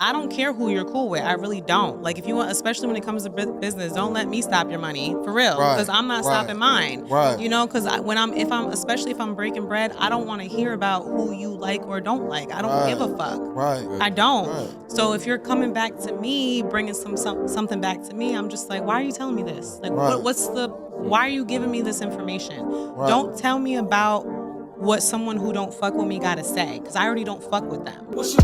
I don't care who you're cool with. I really don't. Like, if you want, especially when it comes to business, don't let me stop your money for real, because I'm not stopping mine. Right. You know, because especially if I'm breaking bread, I don't want to hear about who you like or don't like. I don't give a fuck. Right. I don't. Right. So if you're coming back to me, bringing something back to me, I'm just like, why are you telling me this? Like, why are you giving me this information? Right. Don't tell me about what someone who don't fuck with me gotta say, because I already don't fuck with them. What's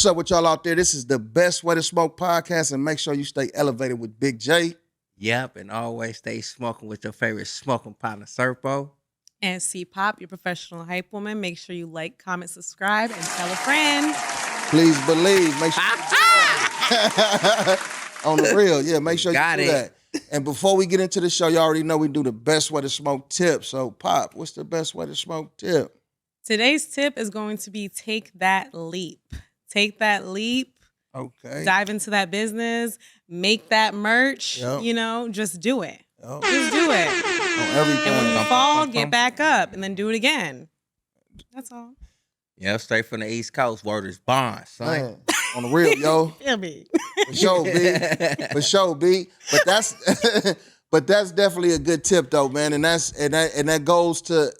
up with y'all out there? This is the Best Way to Smoke podcast, and make sure you stay elevated with Big J. Yep, and always stay smoking with your favorite smoking partner, Serpo. And C-Pop, your professional hype woman. Make sure you like, comment, subscribe, and tell a friend. Please believe. Make sure on the real, yeah. Make sure you do that. And before we get into the show, you already know we do the best way to smoke tip. So, Pop, what's the best way to smoke tip? Today's tip is going to be take that leap. Take that leap. Okay. Dive into that business. Make that merch. Yep. You know, just do it. Yep. Just do it. On everything. And when you fall, get back up and then do it again. That's all. Yeah, straight from the East Coast. Word is bond, son. Man, on the real, yo. Feel me. For sure, B. For sure, B. But that's definitely a good tip though, man. And that goes to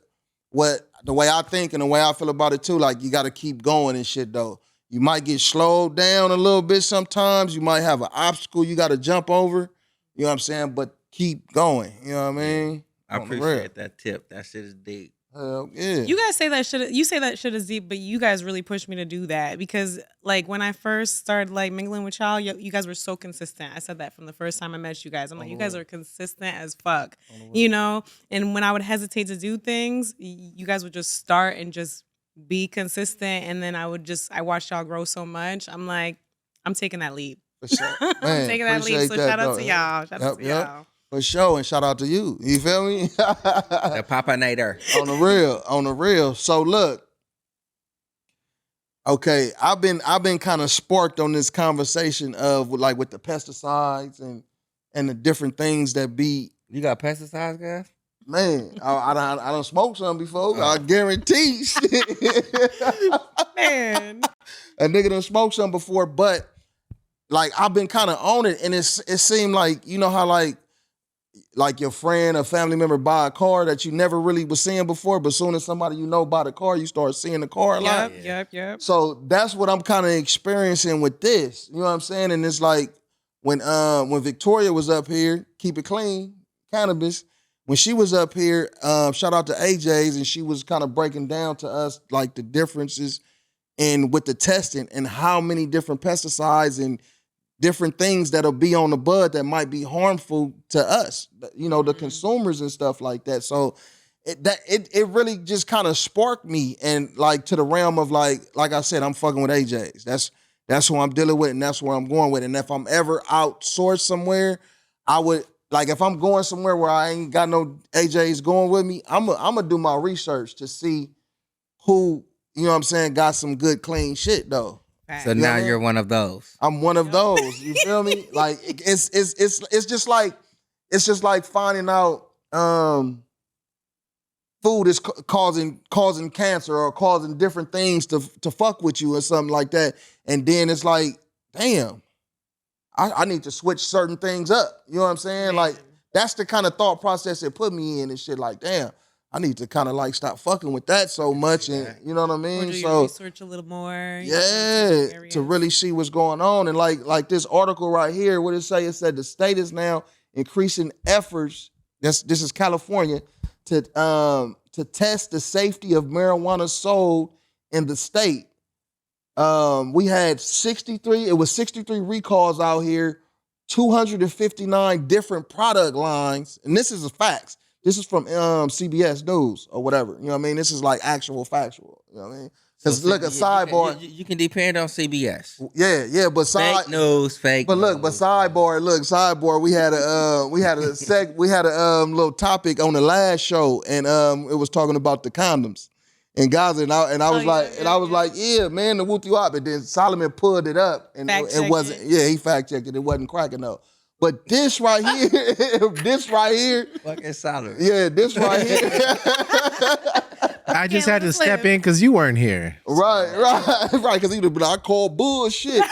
the way I think and the way I feel about it too. Like, you gotta keep going and shit though. You might get slowed down a little bit sometimes. You might have an obstacle you gotta jump over. You know what I'm saying? But keep going. You know what I mean? I appreciate that tip. That shit is deep. Hell yeah. You guys say that shit. You say that shit is deep, but you guys really pushed me to do that because, like, when I first started like mingling with y'all, you guys were so consistent. I said that from the first time I met you guys. I'm like, you guys are consistent as fuck, you know. And when I would hesitate to do things, you guys would just start and just be consistent, and then I watched y'all grow so much. I'm like, I'm taking that leap. For sure. Man, I'm taking that leap. So shout out to y'all. Shout out to y'all. For sure, and shout out to you. You feel me? The Papa-nator. On the real. So look, okay, I've been kind of sparked on this conversation of like with the pesticides and the different things that be. You got pesticides, guys? Man, I don't smoke some before. I guarantee. Man, a nigga done smoked some before, but like I've been kind of on it, and it seemed like, you know how like your friend or family member buy a car that you never really was seeing before, but as soon as somebody you know buy the car, you start seeing the car a lot. Yep. So that's what I'm kind of experiencing with this. You know what I'm saying? And it's like when Victoria was up here, Keep It Clean, Cannabis, when she was up here, shout out to AJ's, and she was kind of breaking down to us like the differences in with the testing and how many different pesticides and different things that'll be on the bud that might be harmful to us, you know, the consumers and stuff like that. So it really just kind of sparked me, and like to the realm of like I said, I'm fucking with AJ's. That's who I'm dealing with, and that's where I'm going with. And if I'm ever outsourced somewhere, I would, like, if I'm going somewhere where I ain't got no AJ's going with me, I'm gonna do my research to see who, you know what I'm saying, got some good clean shit though. So now you're one of those. I'm one of those. You feel me? Like it's just like finding out food is causing cancer or causing different things to fuck with you or something like that. And then it's like, damn, I need to switch certain things up. You know what I'm saying? Man. Like that's the kind of thought process it put me in and shit. Like, damn, I need to kind of like stop fucking with that so much, and you know what I mean. Or do your research a little more. Yeah, to really see what's going on. And like this article right here, what it say? It said the state is now increasing efforts. This is California to test the safety of marijuana sold in the state. We had 63 recalls out here, 259 different product lines, and this is the facts. This is from CBS News or whatever. You know what I mean? This is like actual factual. You know what I mean? Because look, a sidebar. You can depend on CBS. Yeah, but fake news. But look, but sidebar. We had a little topic on the last show, and it was talking about the condoms in Gaza, and I was yeah, like, yeah, man, the whoop you up. And then Solomon pulled it up, and it wasn't. Yeah, he fact checked it. It wasn't cracking though. But this right here, Fucking Solomon. yeah, this right here. I just had to step in because you weren't here. Right. Because he'd have been like, I call bullshit.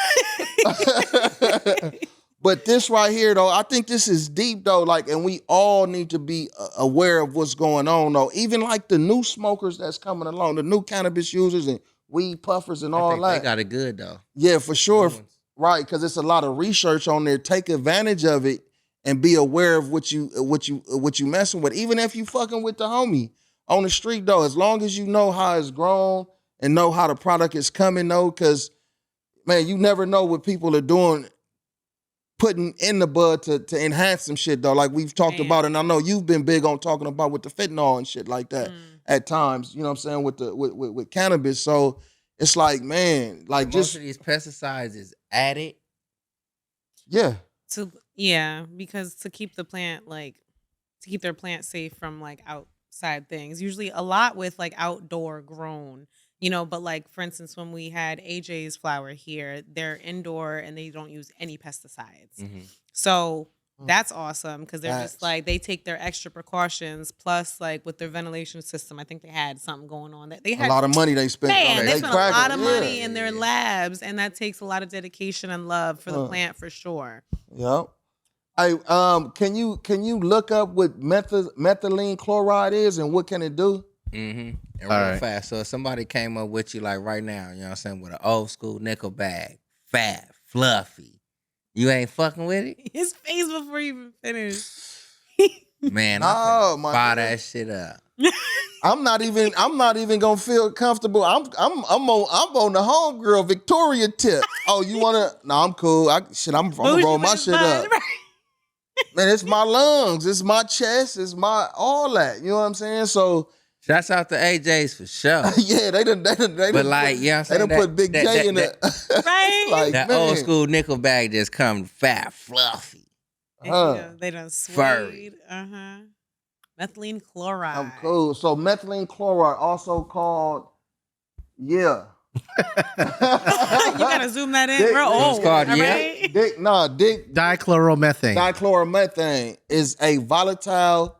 But this right here, though, I think this is deep, though. Like, and we all need to be aware of what's going on, though. Even like the new smokers that's coming along, the new cannabis users and weed puffers and all that. They got it good though. Yeah, for sure. Right, because it's a lot of research on there. Take advantage of it and be aware of what you messing with. Even if you fucking with the homie on the street, though, as long as you know how it's grown and know how the product is coming, though, because man, you never know what people are doing, putting in the bud to enhance some shit, though. Like we've talked about, and I know you've been big on talking about with the fentanyl and shit like that at times. You know what I'm saying with cannabis. So it's like, man, like most of these pesticides is added. Yeah. Because to keep the plant to keep their plant safe from like outside things. Usually a lot with like outdoor grown, but like for instance, when we had AJ's flower here, they're indoor and they don't use any pesticides. Mm-hmm. So that's awesome because they're just like, they take their extra precautions. Plus, like with their ventilation system, I think they had something going on that they had a lot of money they spent. Man, they spent a lot of money in their labs, and that takes a lot of dedication and love for the plant for sure. Yep. Hey, can you look up what methylene chloride is and what can it do? Mm-hmm. And real fast. So if somebody came up with you like right now, you know what I'm saying, with an old school nickel bag, fat, fluffy. You ain't fucking with it? His face before you even finished. Man, I fire that shit up. I'm not even gonna feel comfortable. I'm on the homegirl Victoria tip. Oh, you wanna? No, I'm cool. I'm gonna roll my shit up. Man, it's my lungs, it's my chest, it's my all that. You know what I'm saying? So shouts out to AJ's for sure. Yeah, they done. But like, you know what I'm saying? They done put Big J in it. Right? Like, that man. old school nickel bag just come fat, fluffy. They done swayed. Methylene chloride. I'm cool. So methylene chloride, also called, yeah. You gotta zoom that in. We're old. Called, Dichloromethane. Dichloromethane is a volatile,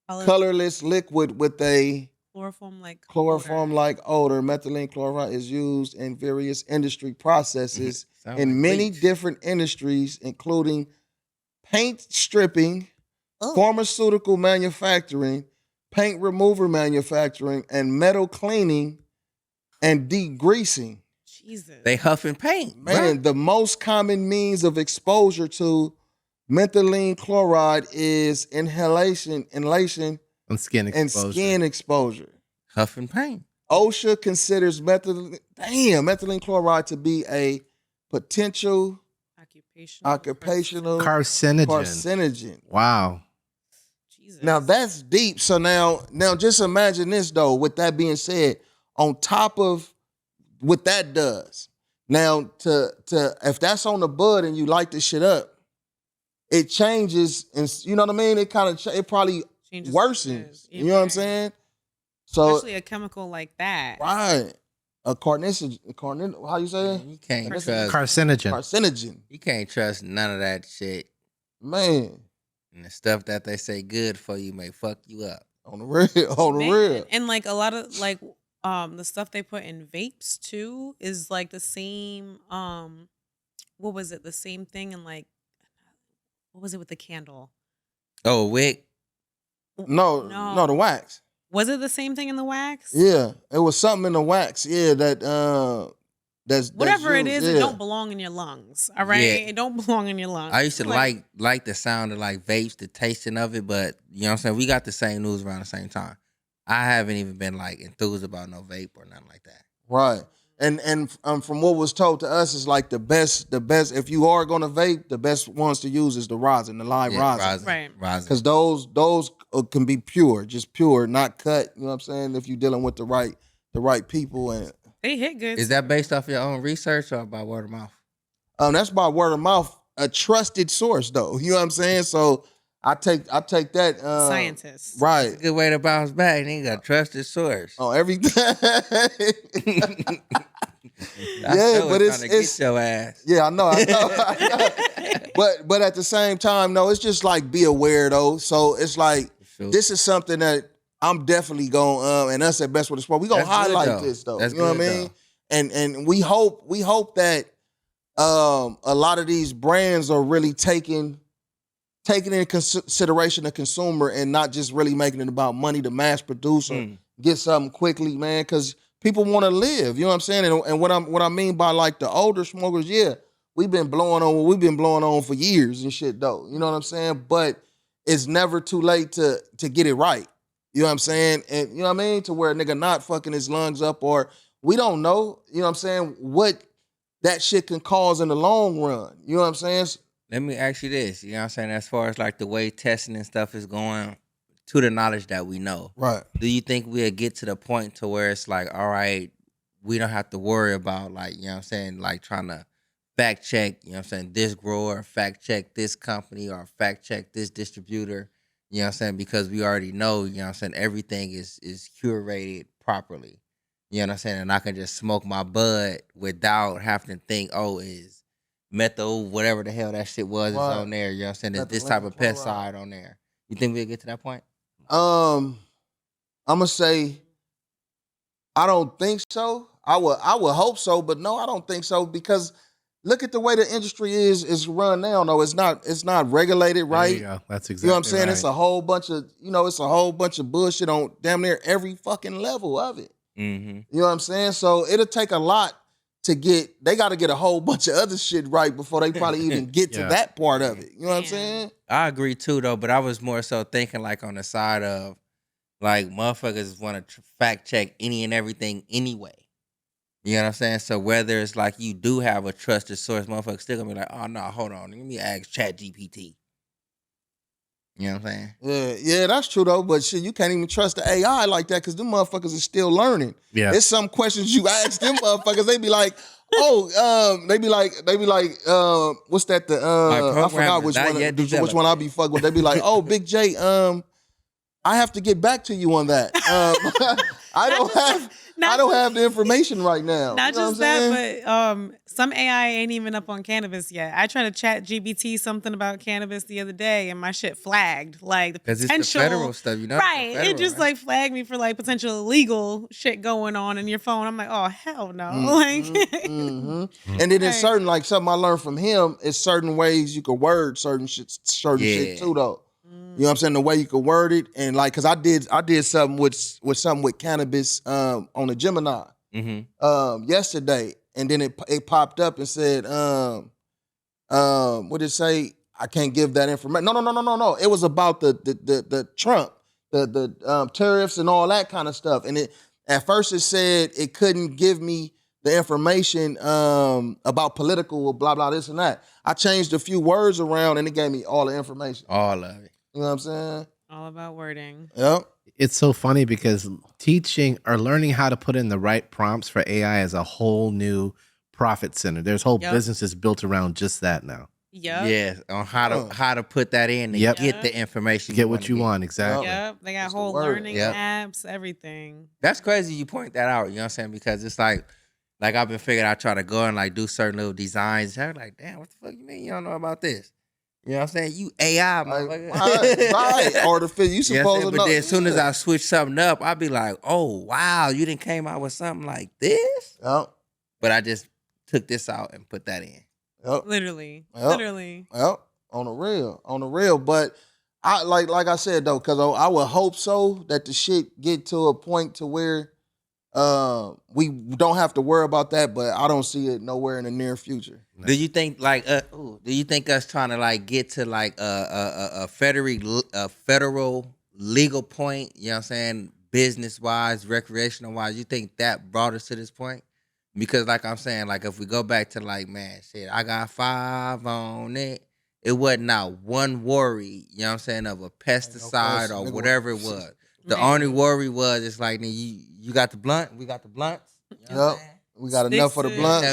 colorless liquid with a chloroform-like odor. Methylene chloride is used in various industry processes in many different industries, including paint stripping, pharmaceutical manufacturing, paint remover manufacturing, and metal cleaning and degreasing. Jesus. They huffing paint. Man, the most common means of exposure to methylene chloride is inhalation, and skin exposure. Huffing paint. OSHA considers methylene chloride to be a potential occupational carcinogen. Wow. Jesus. Now that's deep. So now just imagine this though. With that being said, on top of what that does, now to if that's on the bud and you light this shit up, it changes, and you know what I mean. It it probably changes, worsens. You know what I'm saying? So especially a chemical like that, right? A carcinogen. How you say it? You can't trust carcinogen. You can't trust none of that shit, man. And the stuff that they say good for you may fuck you up on the real. And like a lot of like the stuff they put in vapes too is like the same. What was it? The same thing in like, what was it with the candle? Oh, wick. No, the wax. Was it the same thing in the wax? Yeah, it was something in the wax. Yeah, that's whatever it is. It don't belong in your lungs. All right, it don't belong in your lungs. I used to like the sound of like vapes, the tasting of it, but you know what I'm saying. We got the same news around the same time. I haven't even been like enthused about no vape or nothing like that. Right, and from what was told to us is like the best. If you are gonna vape, the best ones to use is the rosin, the live rosin. Right? Rosin, because those can be pure, just pure, not cut. You know what I'm saying? If you're dealing with the right people, and they hit good. Is that based off your own research or by word of mouth? That's by word of mouth, a trusted source though. You know what I'm saying? So I take that Scientists. right. It's a good way to bounce back. Nigga got trusted source. On everything. Yeah, but it's get your ass. Yeah, I know. But at the same time, no, it's just like be aware though. So it's like this is something that I'm definitely going and us at Best with the Sport, we gonna highlight this though. That's you know what I mean? And we hope that a lot of these brands are really taking into consideration the consumer and not just really making it about money to mass produce or get something quickly, man, because people want to live. You know what I'm saying? And what I mean by like the older smokers, yeah, we've been blowing on what we've been blowing on for years and shit though. You know what I'm saying? But it's never too late to get it right. You know what I'm saying? And you know what I mean? To where a nigga not fucking his lungs up, or we don't know, you know what I'm saying, what that shit can cause in the long run. You know what I'm saying? Let me ask you this, you know what I'm saying, as far as like the way testing and stuff is going, to the knowledge that we know. Right. Do you think we'll get to the point to where it's like, all right, we don't have to worry about like, you know what I'm saying, like trying to fact check, you know what I'm saying, this grower, fact check this company, or fact check this distributor, you know what I'm saying, because we already know, you know what I'm saying, everything is curated properly. You know what I'm saying? And I can just smoke my bud without having to think, oh, is methyl, whatever the hell that shit was, is on there. You know what I'm saying? There's this type of pesticide on there. You think we'll get to that point? I'm gonna say I don't think so. I would hope so, but no, I don't think so, because look at the way the industry is run now. No, it's not regulated right. There you go. That's exactly You know what I'm saying? right. It's a whole bunch of bullshit on damn near every fucking level of it. Mm-hmm. You know what I'm saying? So it'll take a lot to they got to get a whole bunch of other shit right before they probably even get to that part of it. You know what I'm saying? I agree too, though, but I was more so thinking like on the side of like motherfuckers want to fact check any and everything anyway. You know what I'm saying? So whether it's like you do have a trusted source, motherfuckers still gonna be like, oh no, hold on, let me ask ChatGPT. You know what I'm saying? Yeah, that's true though. But shit, you can't even trust the AI like that because them motherfuckers are still learning. Yeah. There's some questions you ask them motherfuckers, they be like, they be like, what's that? I forgot which one I be fucking with. They be like, oh, Big J, I have to get back to you on that. I don't have the information right now. Not just that, but some AI ain't even up on Cannabis yet. I tried to chat GBT something about Cannabis the other day, and my shit flagged like the potential. Because it's the federal stuff, you know. Right? It just like flagged me for like potential illegal shit going on in your phone. I'm like, oh hell no! And then there's certain, like something I learned from him is certain ways you can word certain shit too though. You know what I'm saying? The way you could word it, and like, cause I did something with Cannabis on the Gemini yesterday, and then it popped up and said, what did it say? I can't give that information. No. It was about the Trump, the tariffs and all that kind of stuff. And at first it said it couldn't give me the information about political blah blah this and that. I changed a few words around and it gave me all the information. All of it. You know what I'm saying? All about wording. Yep. It's so funny because teaching or learning how to put in the right prompts for AI is a whole new profit center. There's whole businesses built around just that now. Yep. Yeah, on how to put that in and get the information. Get what you want, exactly. Yep. They got whole learning apps, everything. That's crazy you point that out, you know what I'm saying? Because it's like I've been figuring I try to go and like do certain little designs. I'm like, damn, what the fuck you mean you don't know about this? You know what I'm saying? You AI, motherfucker. Right. Artificial. You supposed to know. But then as soon as I switch something up, I'll be like, oh, wow, you didn't came out with something like this? Yep. But I just took this out and put that in. Yep. Literally. Yep. On the real. But I like I said though, because I would hope so that the shit get to a point to where we don't have to worry about that, but I don't see it nowhere in the near future. Do you think do you think us trying to like get to like a federal legal point, you know what I'm saying, business wise, recreational wise, you think that brought us to this point? Because like I'm saying, like if we go back to like, man, shit, I got 5 on it. It wasn't not one worry, you know what I'm saying, of a pesticide or whatever it was. The only worry was it's like, you got the blunt, we got the blunts. You know what I'm saying? We got enough for the blunt.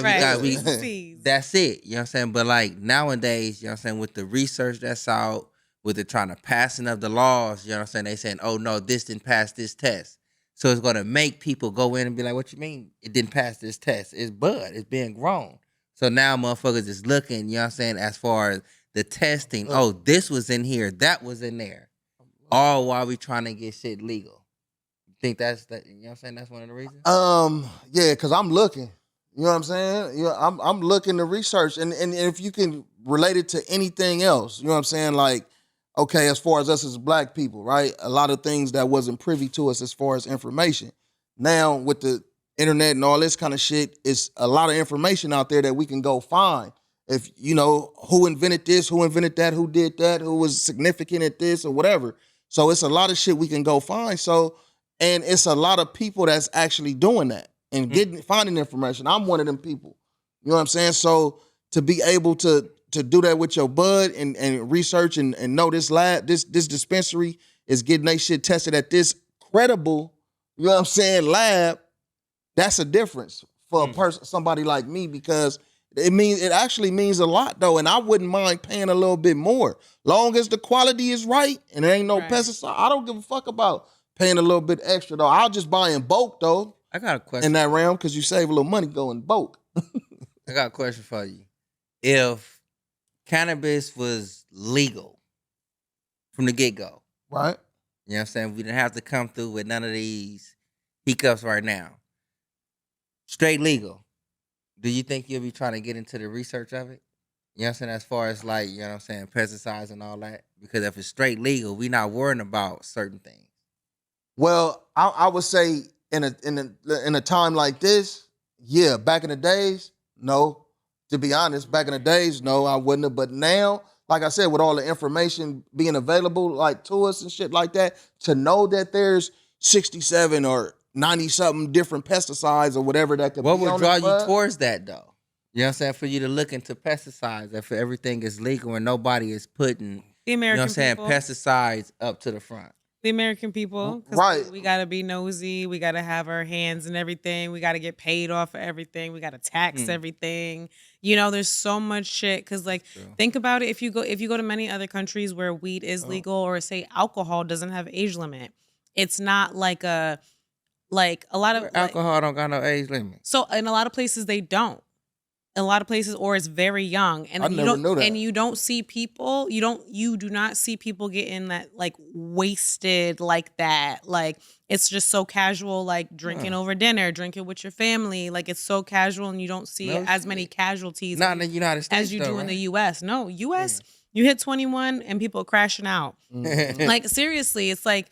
That's it. You know what I'm saying? But like nowadays, you know what I'm saying, with the research that's out, with the trying to passing of the laws, you know what I'm saying? They saying, oh no, this didn't pass this test. So it's gonna make people go in and be like, what you mean it didn't pass this test? It's bud, it's being grown. So now motherfuckers is looking, you know what I'm saying, as far as the testing, oh, this was in here, that was in there. All while we trying to get shit legal. Think that's that, you know what I'm saying? That's one of the reasons? Yeah, because I'm looking. You know what I'm saying? You know, I'm looking to research, and if you can relate it to anything else, you know what I'm saying? Like, okay, as far as us as black people, right? A lot of things that wasn't privy to us as far as information. Now with the internet and all this kind of shit, it's a lot of information out there that we can go find. If you know who invented this, who invented that, who did that, who was significant at this or whatever. So it's a lot of shit we can go find. So, and it's a lot of people that's actually doing that and finding information. I'm one of them people. You know what I'm saying? So to be able to do that with your bud and research and know this lab, this dispensary is getting their shit tested at this credible, you know what I'm saying, lab, that's a difference for a person, somebody like me, because it actually means a lot though, and I wouldn't mind paying a little bit more. Long as the quality is right and there ain't no pesticide, I don't give a fuck about paying a little bit extra though. I'll just buy in bulk though. I got a question. In that realm, because you save a little money going bulk. I got a question for you. If cannabis was legal from the get-go, right? You know what I'm saying? We didn't have to come through with none of these hiccups right now. Straight legal. Do you think you'll be trying to get into the research of it? You know what I'm saying? As far as like, you know what I'm saying, pesticides and all that? Because if it's straight legal, we not worrying about certain things. Well, I would say in a time like this, yeah. Back in the days, no. To be honest, back in the days, no, I wouldn't have. But now, like I said, with all the information being available like to us and shit like that, to know that there's 67 or 90 something different pesticides or whatever that could what be. What on would draw the you towards that though? You know what I'm saying? For you to look into pesticides, if everything is legal and nobody is putting, the American you know what I'm saying, people. Pesticides up to the front. The American people, right? We gotta be nosy. We gotta have our hands in everything. We gotta get paid off of everything. We gotta tax everything. You know, there's so much shit. Because like, think about it. If you go to many other countries where weed is legal, or say alcohol doesn't have age limit, it's not like a lot of alcohol don't got no age limit. So in a lot of places they don't. In a lot of places, or it's very young, and I never knew that. And you don't see people. You do not see people getting that like wasted like that. Like it's just so casual, like drinking over dinner, drinking with your family. Like it's so casual, and you don't see as many casualties. Not in the United States as you though, do right? in the U.S. No, U.S. You hit 21 and people are crashing out. Like seriously, it's like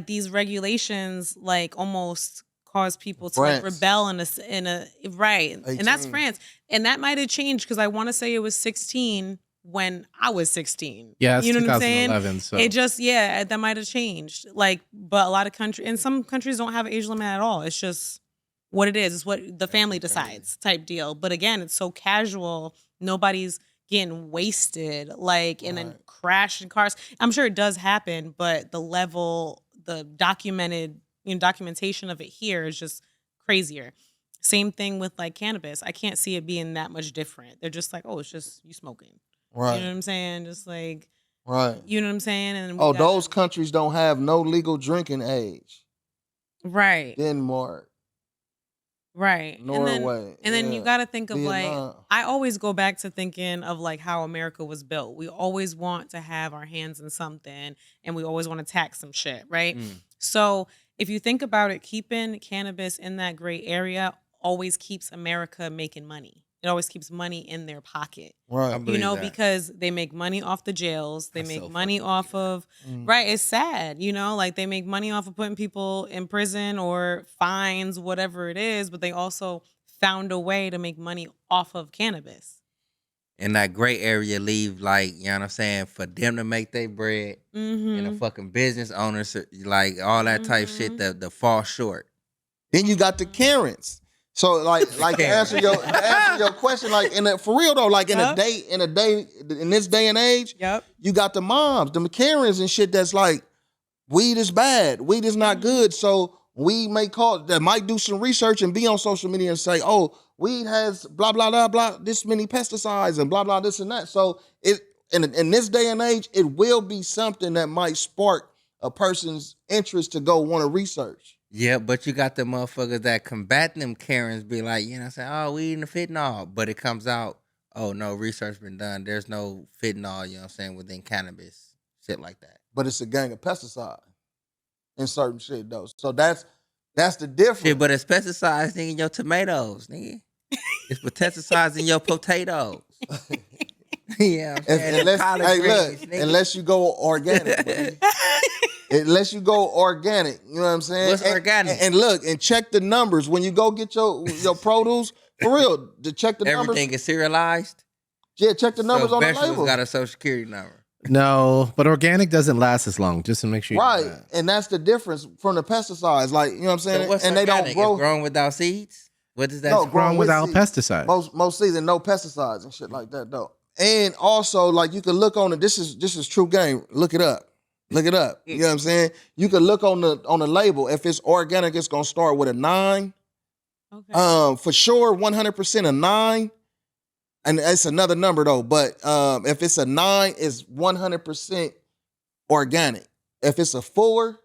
these regulations like almost cause people to like rebel in a right 18. And that's France, and that might have changed because I want to say it was 16 when I was 16. Yeah, it's you know 2011. What I'm saying? So it just that might have changed. Like, but a lot of countries and some countries don't have an age limit at all. It's just what it is. It's what the family decides type deal. But again, it's so casual. Nobody's getting wasted like and then crashing cars. I'm sure it does happen, but the level, the documentation of it here is just crazier. Same thing with like cannabis. I can't see it being that much different. They're just like, oh, it's just you smoking. Right. You know what I'm saying? Just like, right. You know what I'm saying? And those countries don't have no legal drinking age. Right. Denmark. Right. Norway. And then you got to think of Vietnam. Like, I always go back to thinking of like how America was built. We always want to have our hands in something and we always want to tax some shit. Right. So if you think about it, keeping cannabis in that gray area always keeps America making money. It always keeps money in their pocket. Right. You know, because they make money off the jails. They make money off of, right, it's sad, you know, like they make money off of putting people in prison or fines, whatever it is, but they also found a way to make money off of cannabis. In that gray area leave, like, you know what I'm saying, for them to make their bread and the fucking business owners, like all that type shit, the fall short. Then you got the Karens. So like to answer your question, like for real though, like in this day and age, you got the moms, the Karens and shit that's like, weed is bad, weed is not good. So we may might do some research and be on social media and say, oh, weed has blah blah blah blah this many pesticides and blah blah this and that. So in this day and age, it will be something that might spark a person's interest to go want to research. Yeah, but you got the motherfuckers that combat them Karens be like, you know what I'm saying? Oh, we eating the fentanyl. But it comes out, oh, no, research been done. There's no fentanyl, you know what I'm saying, within cannabis. Shit like that. But it's a gang of pesticides in certain shit, though. So that's the difference. Shit, but it's pesticides in your tomatoes, nigga. It's pesticides in your potatoes. Yeah, I'm saying unless you go organic, baby. Unless you go organic, you know what I'm saying? What's organic? And look, and check the numbers when you go get your produce. For real, to check the numbers. Everything is serialized. Yeah, check the numbers on the vegetables label. Got a social security number. No, but organic doesn't last as long. Just to make sure. Right, and that's the difference from the pesticides. Like, you know what I'm saying? So what's and organic? they don't grow. It's grown without seeds. What does that? No, Grown without seeds. pesticides. Most seeds and no pesticides and shit like that though. And also, like, you can look on it. This is true game. Look it up. Look it up. You know what I'm saying? You can look on the label. If it's organic, it's gonna start with a 9. Okay. For sure, 100% a 9. And it's another number though. But if it's a 9, it's 100% organic. If it's a 4,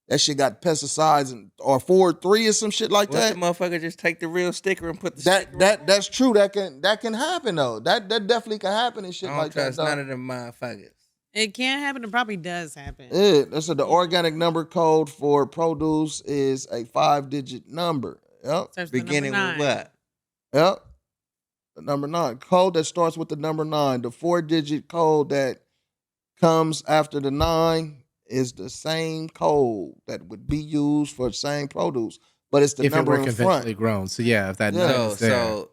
that shit got pesticides or 4-3 or some shit like What that. the motherfucker just take the real sticker and put the That's sticker on? true. That can happen though. That definitely can happen and shit I don't like that. trust Though. none of them motherfuckers. It can happen. It probably does happen. Yeah, that's the organic number code for produce is a 5-digit number. Yep. Starts with Beginning number with 9. what? Yep. The number 9. Code that starts with the number 9. The 4-digit code that comes after the 9 is the same code that would be used for the same produce, but it's the If it number were in conventionally front. grown, so yeah, if that Yeah. number is there.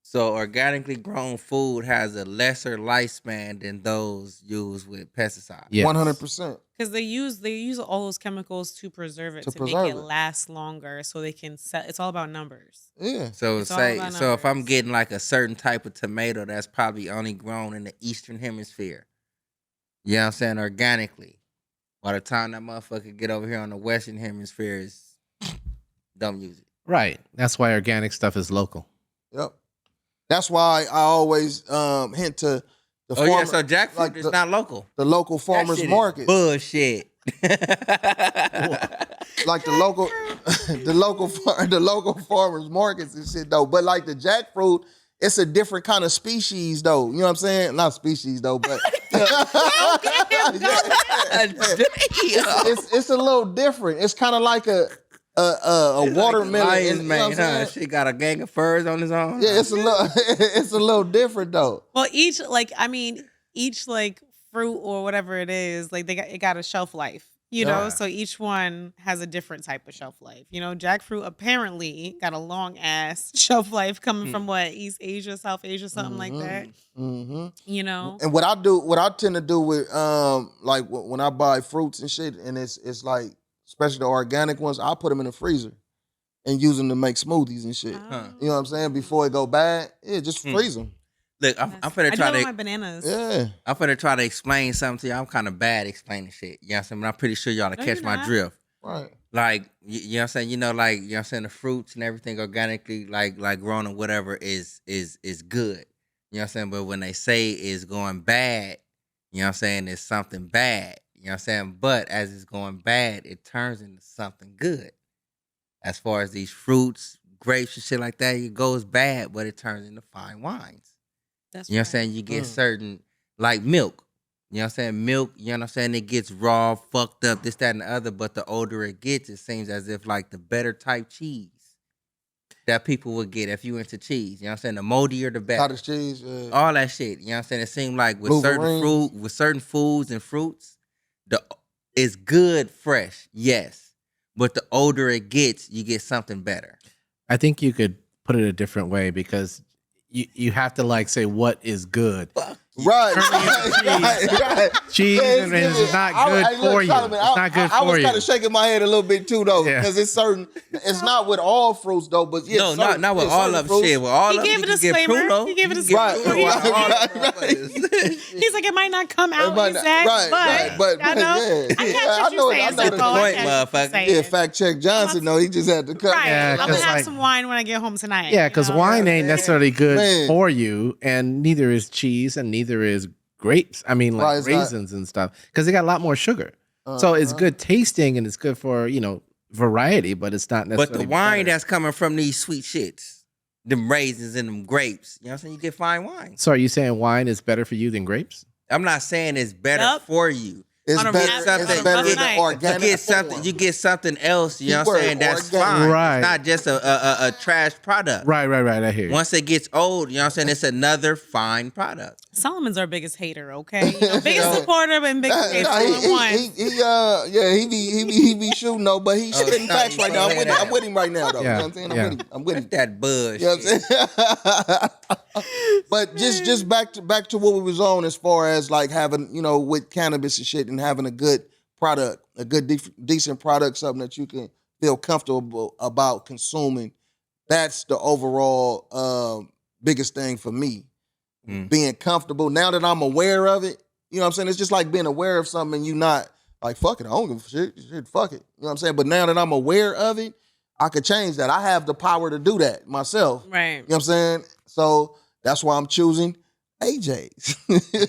So organically grown food has a lesser lifespan than those used with pesticides. Yes. 100%. Because they use all those chemicals to preserve it, To to make preserve it it. last longer, so they can sell. It's all about numbers. Yeah. So It's all say about so if I'm numbers. getting like a certain type of tomato that's probably only grown in the Eastern Hemisphere, you know what I'm saying, organically. By the time that motherfucker get over here on the Western Hemisphere, don't use it. Right. That's why organic stuff is local. Yep. That's why I always hint to the Oh yeah, farmer, so jackfruit like is not local. the local That farmers shit is market. bullshit. Like the local the local farmers markets and shit though. But like the jackfruit, it's a different kind of species though. You know what I'm saying? Not species though, but it's a little different. It's kind of like a watermelon. Lions, you know what man, I'm saying? She got a gang of furs on his own. Yeah, it's a little different though. Well, each fruit or whatever it is, like it got a shelf life. You know, Yeah. so each one has a different type of shelf life. You know, jackfruit apparently got a long ass shelf life coming from what, East Asia, South Asia, something like that. Mm-hmm. You know, And what I tend to do with like when I buy fruits and shit, and it's like, especially the organic ones, I put them in the freezer and use them to make smoothies and shit. Huh. You know what I'm saying? Before it go bad, yeah, just freeze them. Look, I'm finna I try do it with to my bananas. Yeah. I'm finna try to explain something to you. I'm kind of bad explaining shit. You know what I'm saying? But I'm pretty sure y'all to No, catch you're my not. drift. Right. Like, you know what I'm saying? You know, like, you know what I'm saying? The fruits and everything organically, like grown or whatever is good. You know what I'm saying? But when they say it's going bad, you know what I'm saying? It's something bad. You know what I'm saying? But as it's going bad, it turns into something good. As far as these fruits, grapes and shit like that, it goes bad, but it turns into fine wines. That's You know what I'm right. saying? You get certain, like milk. You know what I'm saying? Milk, you know what I'm saying? It gets raw, fucked up, this, that, and the other. But the older it gets, it seems as if like the better type cheese that people would get if you into cheese. You know what I'm saying? The moldier, the better. Cottage cheese. All that shit. You know what I'm saying? It seemed like with Wolverine. certain foods and fruits, it's good fresh, yes. But the older it gets, you get something better. I think you could put it a different way because you have to like say what is good. Right. Right. Cheese and it's not good for you. Solomon, It's not good I for was you. kind of shaking my head a little bit too though, Yeah. because it's certain. It's not with all fruits though, but yeah, No, not with all of them. Shit, with all He of them, gave you a can get disclaimer. Pruno. He gave a You can get disclaimer. Pruno with all Right, of them right. motherfuckers. He's like, it might not come out might not- exact, right, but I know. yeah. I Yeah, catch what I know you're saying, I know the Sicko. I point, catch what motherfucker. you're saying. Yeah, fact check Johnson. No, he just had to cut. Right. Yeah, I'm gonna 'cause, have like- some wine when I get home tonight. Yeah, because you know? wine ain't necessarily good Man. for you, and neither is cheese, and neither is grapes. I mean, Why like is that? raisins and stuff, because they got a lot more sugar. So it's good tasting and it's good for variety, but it's not necessarily. But the wine better. that's coming from these sweet shits, them raisins and them grapes, you know what I'm saying? You get fine wine. So are you saying wine is better for you than grapes? I'm not saying it's better Yup. for you. It's On a better, rough- it's on a better rough than night. You organic get something. form. You get something else. You know what I'm Keyword, saying? That's organic. fine. Right. It's not just a trash product. Right. I hear you. Once it gets old, you know what I'm saying? It's another fine product. Solomon's our biggest hater, okay? Biggest supporter and biggest hater. He be shooting though, but he's spitting facts right now. I'm with him right now though. Yeah, You know what I'm saying? I'm with him. That bullshit. You know what I'm saying? But just back to what we was on as far as like having, with cannabis and shit and having a good product, a good decent product, something that you can feel comfortable about consuming. That's the overall biggest thing for me. Being comfortable. Now that I'm aware of it, you know what I'm saying? It's just like being aware of something and you not like, fuck it, I don't give a shit, fuck it. You know what I'm saying? But now that I'm aware of it, I could change that. I have the power to do that myself. Right. You know what I'm saying? So that's why I'm choosing AJ's.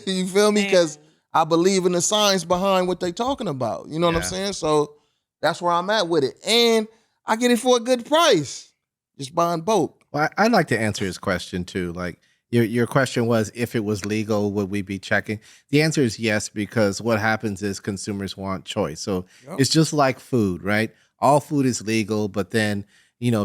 You feel me? Because I believe in the science behind what they talking about. You know what I'm saying? So that's where I'm at with it. And I get it for a good price. Just buying both. Well, I'd like to answer his question too. Like your question was, if it was legal, would we be checking? The answer is yes, because what happens is consumers want choice. So it's just like food, right? All food is legal, but then,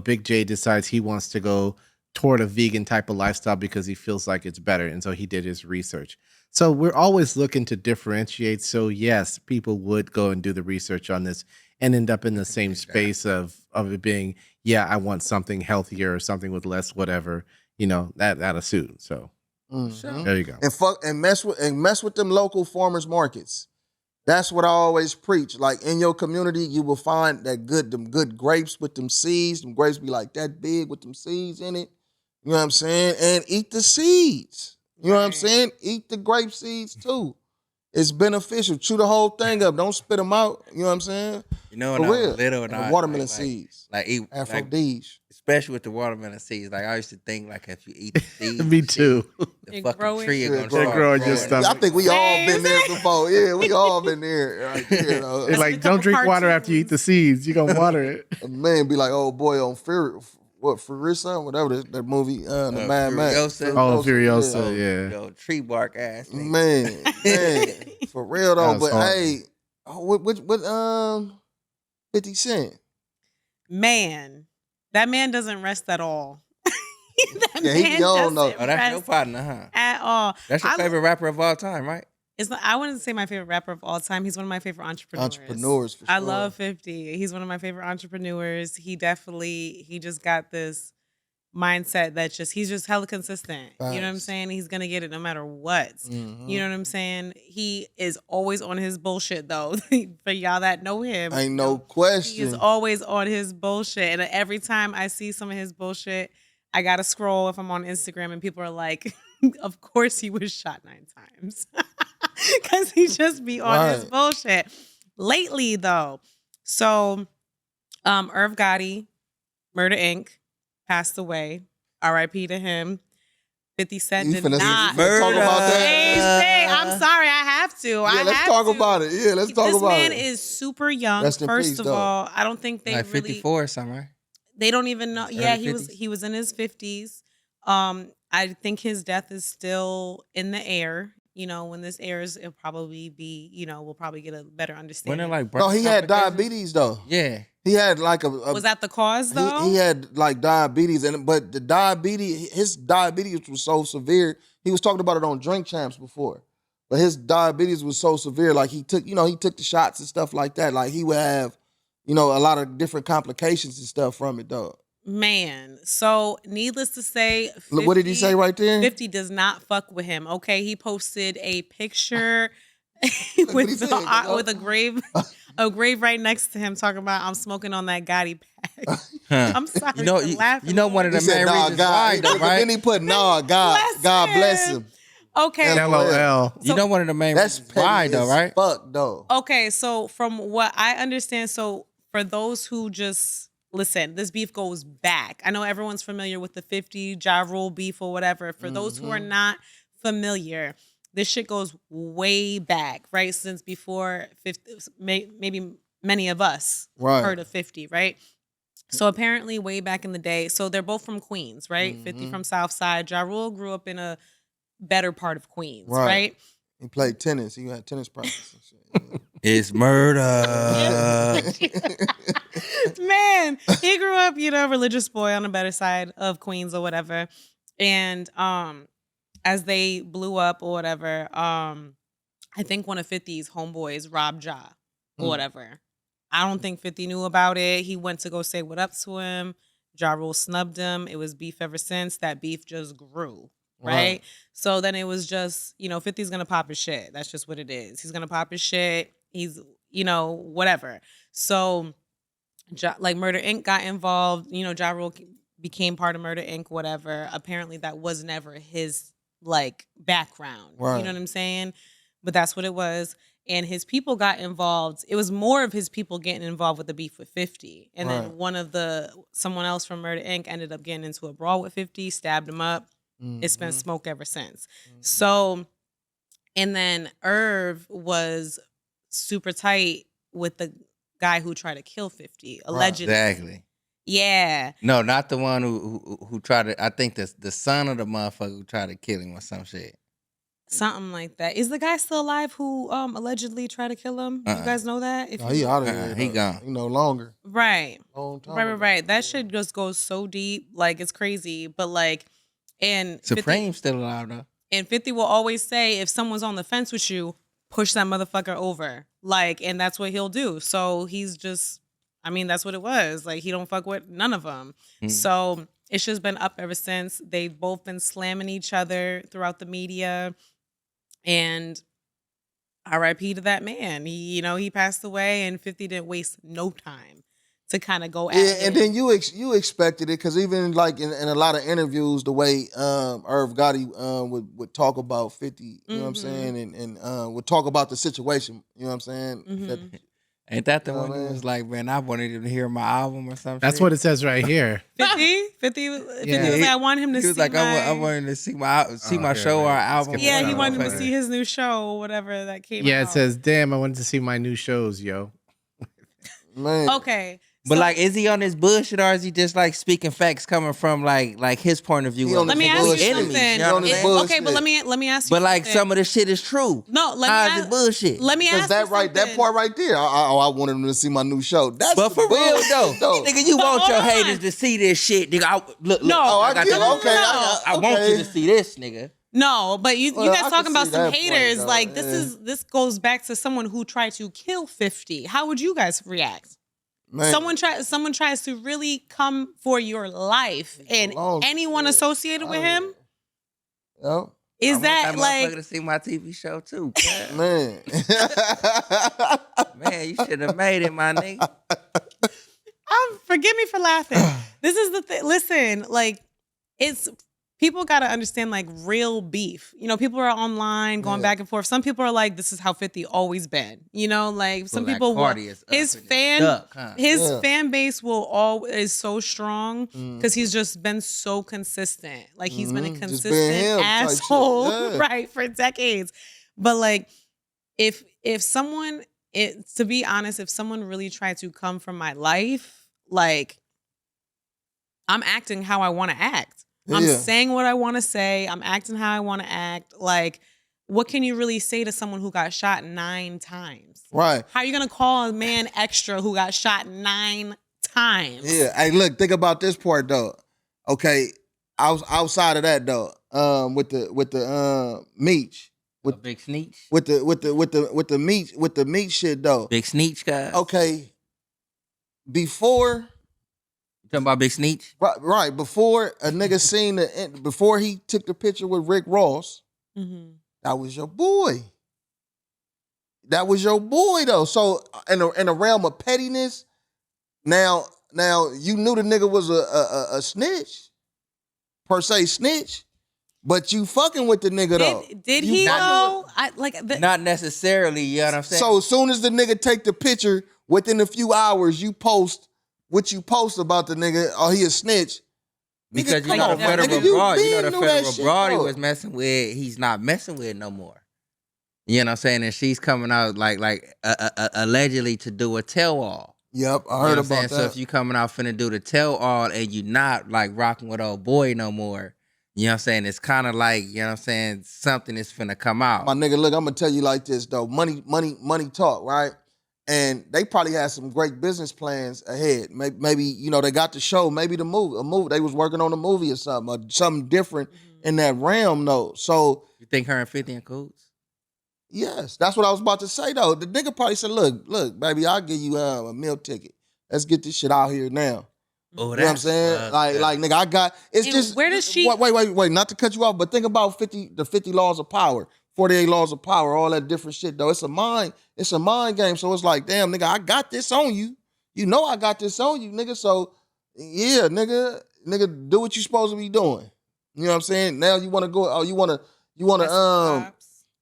Big J decides he wants to go toward a vegan type of lifestyle because he feels like it's better. And so he did his research. So we're always looking to differentiate. So yes, people would go and do the research on this and end up in the same space of it being, I want something healthier or something with less whatever, that'll suit. So there you go. And mess with them local farmers markets. That's what I always preach. Like in your community, you will find them good grapes with them seeds. Them grapes be like that big with them seeds in it. You know what I'm saying? And eat the seeds. You know what I'm saying? Eat the grape seeds too. It's beneficial. Chew the whole thing up. Don't spit them out. You know what I'm saying? When I was little, and the watermelon seeds. Eat Aphrodite. especially with the watermelon seeds. Like I used to think, like if you eat the seeds, Me too. the It fucking grow tree is it. gonna It start grow in your growing. stomach. I think we all been there before. Yeah, we all been there. Right there, It's like, don't drink water after you eat the seeds. You're going to water it. a man be like, oh boy, on Furiosa, whatever that movie, the Mad Max. Furiosa. Oh, Furiosa, yeah. Yo, tree bark ass. nigga. Man, for real though. That was But hard. hey, what 50 Cent? Man, that man doesn't rest at all. That Yeah, he man young, though. doesn't Oh, that's your rest partner, huh? at all. That's your I- favorite rapper of all time, right? It's not, I wouldn't say my favorite rapper of all time. He's one of my favorite entrepreneurs. Entrepreneurs, for I sure. love 50. He's one of my favorite entrepreneurs. He just got this mindset that he's just hella consistent. You know what I'm Facts. saying? He's gonna get it no matter what. Mhm. You know what I'm saying? He is always on his bullshit though. For y'all that know him, Ain't no he is question. always on his bullshit. And every time I see some of his bullshit, I gotta scroll if I'm on Instagram and people are like, of course he was shot 9 times. Cause he just be on his Right. bullshit. Lately though, so Irv Gotti, Murder Inc., passed away. R.I.P. to him. 50 Cent You did finna not. talk about that? Same thing. I'm sorry, I have to. Yeah, let's talk about it. Yeah, let's talk about it. This man is super young. Rest in First peace, of though. all, I don't think they Like really 54 or something, right? they don't even know. His Yeah, early he 50s? was in his 50s. I think his death is still in the air. When this airs, it'll probably be, we'll probably get a better When understanding. they're like No, he had complications? diabetes though. Yeah. He had like Was that the cause though? he had like diabetes, but his diabetes was so severe. He was talking about it on Drink Champs before, but his diabetes was so severe. Like he took the shots and stuff like that. Like he would have, a lot of different complications and stuff from it, though. Man, so needless to say, Look, what did he say right there? 50 does not fuck with him. Okay, he posted a picture what he said, with a grave right next to him, talking about I'm smoking on that Gotti pack. Huh. I'm sorry, You know, for laughing. you know one of He the said, main "Nah, reasons why, God." though, But right? then he put, "Nah, God, Bless God bless him. him." Okay, LOL. You know one of the main That's reasons why, petty though, as right? fuck, though. okay. So from what I understand, so for those who just listen, this beef goes back. I know everyone's familiar with the 50 Ja Rule beef or whatever. For those who are not familiar, this shit goes way back, right? Since before 50, maybe many of us heard of 50, right? So apparently way back in the day, so they're both from Queens, right? 50 from South Side. Ja Rule grew up in a better part of Queens, right? He played tennis. He had tennis practice and shit. It's murder. Man, he grew up, religious boy on the better side of Queens or whatever. And as they blew up or whatever, I think one of 50's homeboys robbed Ja or whatever. I don't think 50 knew about it. He went to go say what up to him. Ja Rule snubbed him. It was beef ever since. That beef just grew, right? So then it was just, 50's going to pop his shit. That's just what it is. He's going to pop his shit. He's, whatever. So, Murder Inc. got involved. Ja Rule became part of Murder Inc., whatever. Apparently that was never his, background. Right. You know what I'm saying? But that's what it was. And his people got involved. It was more of his people getting involved with the beef with 50. And then someone else from Murder Inc. ended up getting into a brawl with 50, stabbed him up. It's been smoke ever since. So, and then Irv was super tight with the guy who tried to kill 50, allegedly. Exactly. Yeah. No, not the one who tried to. I think the son of the motherfucker who tried to kill him or some shit. Something like that. Is the guy still alive who allegedly tried to kill him? You guys know that? No, he out of here. He gone. He no longer. Right. Long time ago. Right. That shit just goes so deep. It's crazy. But and Supreme's still alive though. And 50 will always say, if someone's on the fence with you, push that motherfucker over. And that's what he'll do. So he's just, that's what it was. He don't fuck with none of them. So it's just been up ever since. They've both been slamming each other throughout the media. And R.I.P. to that man. He passed away, and 50 didn't waste no time to kind of go at it. And then you expected it, because even in a lot of interviews, the way Irv Gotti would talk about 50, you know what I'm saying, and would talk about the situation, you know what I'm saying. Ain't that the one that was like, man, I wanted him to hear my album or something? That's what it says right here. 50 was like, I want him to see. He was like, I wanted him to see my show or album. Yeah, he wanted him to see his new show or whatever that came out. Yeah, it says, damn, I wanted to see my new shows, yo. Man. Okay. But is he on this bullshit, or is he just speaking facts coming from his point of view? Let me ask you something. Okay, but let me ask you. But some of the shit is true. No, How's it bullshit? Let me ask you that part right there. I wanted him to see my new show. That's but for real though, nigga, you want your haters to see this shit, nigga. Look. No, I got I want you to see this, nigga. No, but you guys talking about some haters. This goes back to someone who tried to kill 50. How would you guys react? Man. Someone tries to really come for your life, and anyone associated with him. Yep. Is that motherfucker to see my TV show too, man? Man, you should have made it, my nigga. Forgive me for laughing. This is the thing. Listen, it's people got to understand real beef. People are online going back and forth. Some people are like, this is how 50 always been. Some people want his fan base is so strong because he's just been so consistent. He's been a consistent asshole, right, for decades. But if someone, to be honest, if someone really tried to come from my life, I'm acting how I want to act. I'm saying what I want to say. I'm acting how I want to act. What can you really say to someone who got shot 9 times? Right. How are you going to call a man extra who got shot 9 times? Yeah. Hey, look, think about this part though. Okay, outside of that though, with the Meech, with Big Sneech, with the Meech shit though. Big Sneech guy. Okay, before. Talking about Big Sneech? Right. Before a nigga before he took the picture with Rick Ross, that was your boy. That was your boy though. So in the realm of pettiness, now you knew the nigga was a snitch, per se snitch, but you fucking with the nigga though. Did he though? Not necessarily, you know what I'm saying? So as soon as the nigga take the picture, within a few hours, you post what you post about the nigga, he a snitch. Because the federal broad he was messing with, he's not messing with no more. You know what I'm saying? And she's coming out allegedly to do a tell-all. Yep, I You know heard what I'm about saying? that. So if you coming out finna do the tell-all and you not like rocking with old boy no more, you know what I'm saying? It's kind of like, you know what I'm saying, something is finna come out. My nigga, look, I'm gonna tell you like this though. Money talk, right? And they probably had some great business plans ahead. Maybe you know, they got the show, maybe a movie. They was working on a movie or something different in that realm though. So You think her and 50 in coots? yes, that's what I was about to say though. The nigga probably said, look, baby, I'll give you a meal ticket. Let's get this shit out here now. Oh, You know what I'm saying? Like, nigga, I got. It's And just. where does she- Wait. Not to cut you off, but think about the 50 laws of power, 48 laws of power, all that different shit. Though it's a mind game. So it's like, damn, nigga, I got this on you. You know, I got this on you, nigga. So yeah, nigga, do what you supposed to be doing. You know what I'm saying? Now you want to go. Oh, you want to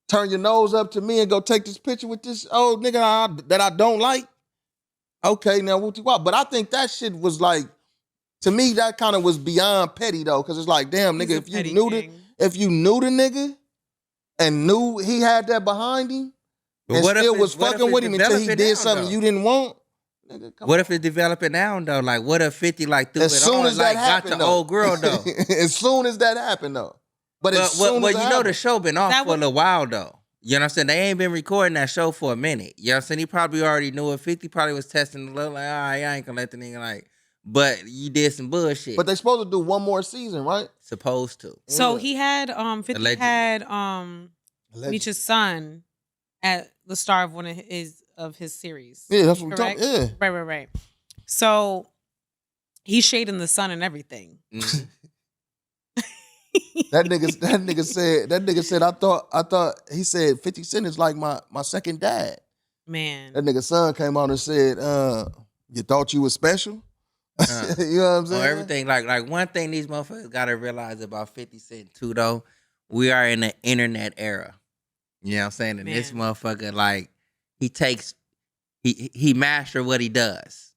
turn your nose up to me and go take this picture with this old nigga that I don't like. Okay, now what you want? But I think that shit was like. To me, that kind of was beyond petty though, because it's like, damn, nigga, if you knew the nigga and knew he had that behind him, But and what if still it- was what if fucking it with him until he developing did now, something though? you didn't want, nigga, come What on. if it's developing now though? Like, what if 50 like threw As it soon on, as like that got happened, the though. old girl though? As soon as that happened though. But as soon Well, as you it know the happened, show been off That for a was- little while though. You know what I'm saying? They ain't been recording that show for a minute. You know what I'm saying? He probably already knew it. 50 probably was testing a little like, all right, I ain't gonna let the nigga like. But you did some bullshit. but they supposed to do one more season, right? Supposed to. So Yeah. he had 50 Allegedly. had Allegedly. Meech's son at the star of one of his series. Yeah, that's what we Correct? talking. Yeah. Right. So he's shading the sun and everything. Mhm. That nigga said I thought he said 50 Cent is like my second dad. Man. That nigga son came out and said, you thought you was special? You know what I'm saying? On everything, like one thing these motherfuckers gotta realize about 50 Cent too, though, we are in the internet era. You know what I'm saying? And this Man. motherfucker, like, he master what he does.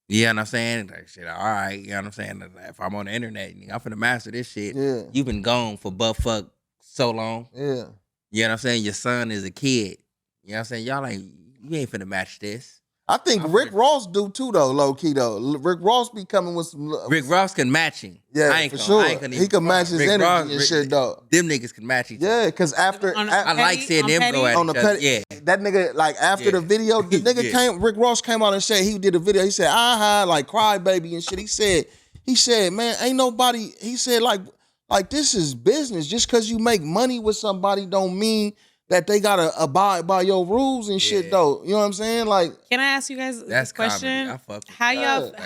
You know what I'm saying? Like, shit, all right, you know what I'm saying? If I'm on the internet, I'm finna master this shit. Yeah. You've been gone for butt fuck so long. Yeah. You know what I'm saying? Your son is a kid. You know what I'm saying? Y'all ain't, you ain't finna match this. I think Rick Ross do too though, low key though. Rick Ross be coming with some Rick Ross can match him. Yeah, I ain't for gonna, sure. I ain't gonna He can match his Rick energy Ross, and shit though. Them niggas can match each other. Yeah, because after I like seeing them go at on the each other. petty, Yeah. that nigga like after the video, the nigga Rick Ross came out and said he did a video. He said, like cry baby and shit. He said, man, ain't nobody. He said like this is business. Just because you make money with somebody don't mean that they gotta abide by your rules and shit though. You know what I'm saying? Like, Can I ask you guys That's a question? comedy. I fuck with How y'all that.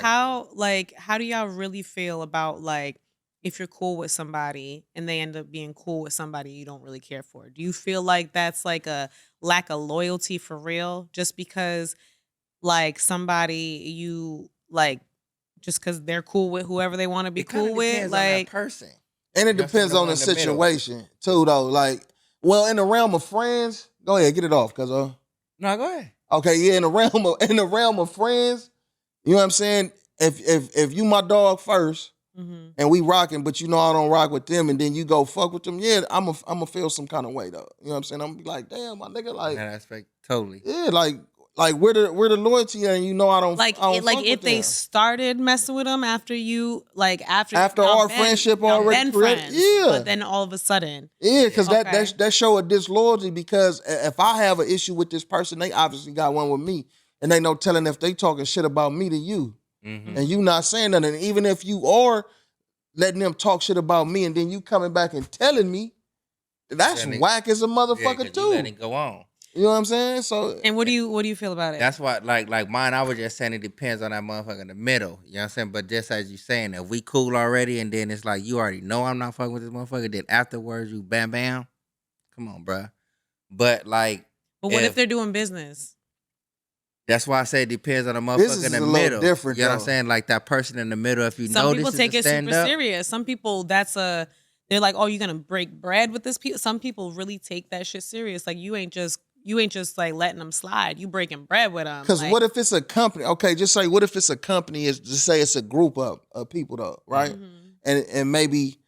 how do y'all really feel about like if you're cool with somebody and they end up being cool with somebody you don't really care for? Do you feel like that's like a lack of loyalty for real? Just because like somebody you like just because they're cool with whoever they want to be It kinda cool with? depends on that Like person. and it That's depends the on one the in the middle. situation too though. Like, well, in the realm of friends, go ahead, get it off, cuz No, go ahead. okay, yeah, in the realm of friends, you know what I'm saying? If you my dog first mhm. and we rocking, but you know I don't rock with them, and then you go fuck with them, yeah, I'm a feel some kind of way though. You know what I'm saying? I'm gonna be like, damn, my nigga, In like, that aspect, totally. yeah, like where the loyalty at, and you know I don't Like I don't like fuck if with they them. started messing with them after you like after our y'all friendship y'all already been created- friends, yeah. but then all of a sudden Yeah, because Okay. that show a disloyalty, because if I have an issue with this person, they obviously got one with me, and they no telling if they talking shit about me to you, Mm-hmm. and you not saying nothing. And even if you are letting them talk shit about me, and then you coming back and telling me, that's Then they- whack as a motherfucker You too. let it go on. You know what I'm saying? So And what do you feel about it? That's why, like mine, I was just saying it depends on that motherfucker in the middle. You know what I'm saying? But just as you saying, if we cool already, and then it's like you already know I'm not fucking with this motherfucker, then afterwards you bam bam, come on, bruh. But like, But what if they're doing business? that's why I say it depends on the motherfucker Business in is the a little middle. different, you know what I'm though. saying? Like that person in the middle. If you Some know people this take is it a super stand up, serious. Some people they're like, oh, you're gonna break bread with this people. Some people really take that shit serious. Like you ain't just like letting them slide. You breaking bread with them. because like, what if it's a company? Okay, just say what if it's a company? Is just say it's a group of people though, right? Mhm. And maybe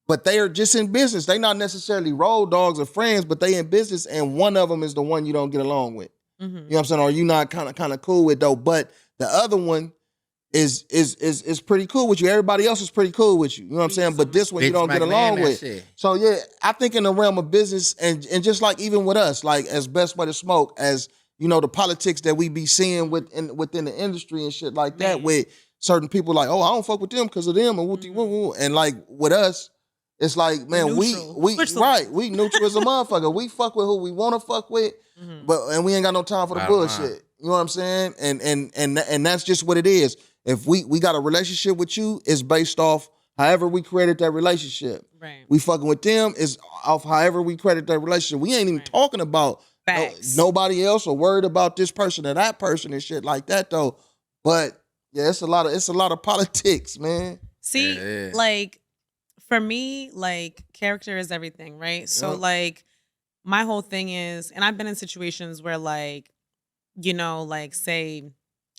but they are just in business. They not necessarily road dogs or friends, but they in business, and one of them is the one you don't get along with. You know what I'm saying? Or you not kind of cool with though. But the other one is pretty cool with you. Everybody else is pretty cool with you. You know what I'm saying? But this one you don't get along with. Shit. So yeah, I think in the realm of business and just like even with us, like as Best Way to Smoke, as you know, the politics that we be seeing within the industry and shit like that, with certain people like, oh, I don't fuck with them because of them and woo. And like with us, it's like, man, we right, we neutral as a motherfucker. We fuck with who we want to fuck with, and we ain't got no time for the bullshit. You know what I'm saying? And that's just what it is. If we got a relationship with you, it's based off however we created that relationship. Right. We fucking with them is off however we created that relationship. We ain't even talking about nobody else or worried about this person or that person and shit like that though. But yeah, it's a lot of politics, man. See, like for me, like character is everything, right? So like my whole thing is, and I've been in situations where like, you know, like say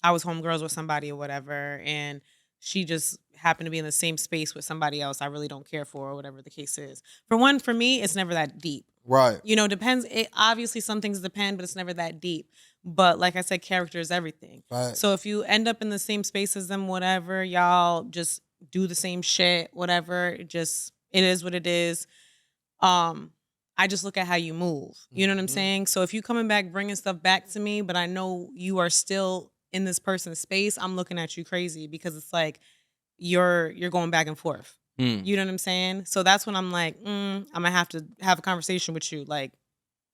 I was homegirls with somebody or whatever, and she just happened to be in the same space with somebody else I really don't care for or whatever the case is. For me, it's never that deep. Right. You know, depends. Obviously, some things depend, but it's never that deep. But like I said, character is everything. Right. So if you end up in the same space as them, whatever, y'all just do the same shit, whatever. It is what it is. I just look at how you move. You know what I'm saying? So if you coming back bringing stuff back to me, but I know you are still in this person's space, I'm looking at you crazy because it's like you're going back and forth. You know what I'm saying? So that's when I'm like, I'm gonna have to have a conversation with you. Like